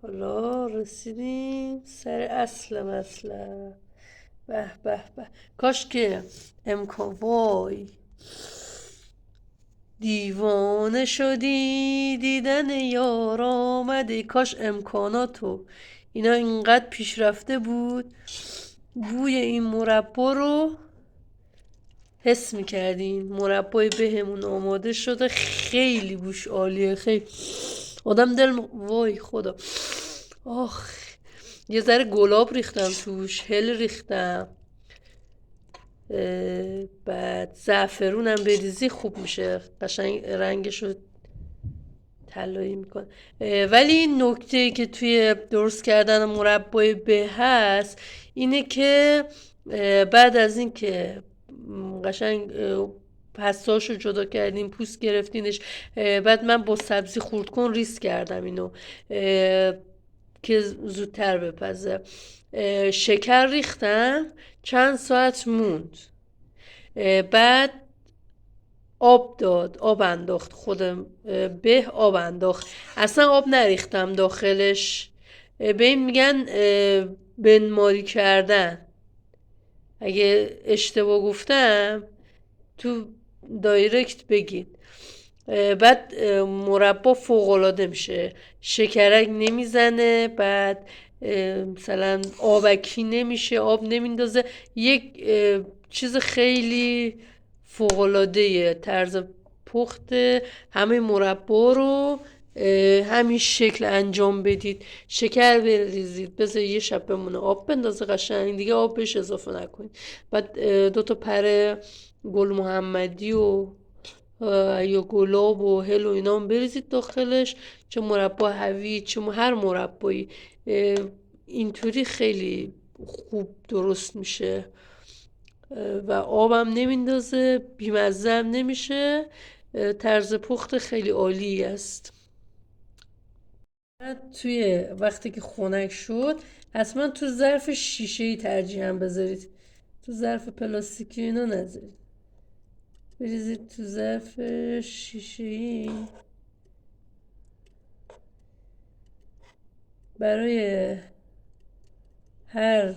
حالا رسیدیم سر اصل مطلب. به به به، کاش که امکان وای دیوانه شدی دیدن یار آمده، کاش امکاناتو اینا اینقدر پیشرفته بود بوی این مربا رو حس میکردین. مربای بهمون آماده شده، خیلی بوش عالیه، خیلی آدم وای خدا. آخ، یه ذره گلاب ریختم توش، هل ریختم، بعد زعفرونم بریزی خوب میشه، قشنگ رنگشو طلایی میکنه. ولی این نکته که توی درست کردن مربای به هست اینه که بعد از این که قشنگ پستاشو جدا کردیم، پوست گرفتینش، بعد من با سبزی خورد کن ریز کردم اینو که زودتر بپزه. شکر ریختم، چند ساعت موند، بعد آب داد، آب انداخت، خودم به آب انداخت، اصلا آب نریختم داخلش. به این میگن بنماری کردن. اگه اشتباه گفتم تو دایرکت بگید. بعد مربا فوق‌العاده میشه، شکرک نمیزنه، بعد مثلا آبکی نمیشه، آب نمیندازه، یک چیز خیلی فوق‌العاده طرز پخت. همه مربا رو همین شکل انجام بدید، شکر بریزید، بذار یه شب بمونه، آب بندازه قشنگ دیگه، آب بهش اضافه نکنید. بعد 2 پر گل محمدی و یا گلاب و هل و اینا هم بریزید داخلش، چه مربا هوی چه هر مربایی، اینطوری خیلی خوب درست میشه و آبم نمیندازه، بیمزه هم نمیشه، طرز پخت خیلی عالی است. بعد توی وقتی که خنک شد حتما تو ظرف شیشه‌ای ترجیحاً بذارید، تو ظرف پلاستیکی اینا نذارید، بریزید تو ظرف شیشه‌ای. برای هر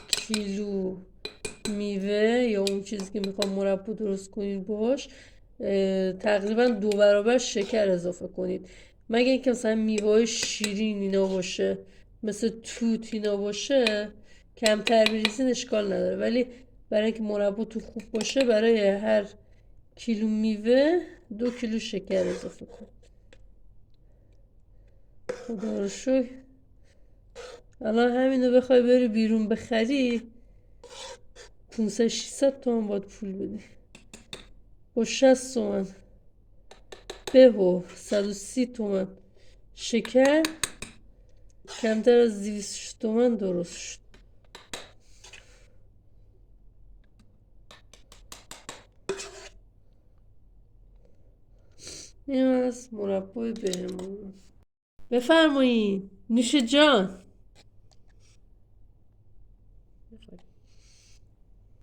کیلو میوه یا اون چیزی که میخوام مربا درست کنید باش تقریبا 2 برابر شکر اضافه کنید، مگه اینکه مثلا میوه شیرین اینا باشه، مثل توت اینا باشه کمتر بریزین اشکال نداره، ولی برای اینکه مربا تو خوب باشه برای هر کیلو میوه 2 کیلو شکر اضافه کنید. خدا رو شکر الان همینو بخوای بری بیرون بخری 500-600 تومن باید پول بدی، با 60 تومن به و 130 تومن شکر کمتر از 200 تومن درست شد. این از مربای بهمون. بفرمایین نوش جان.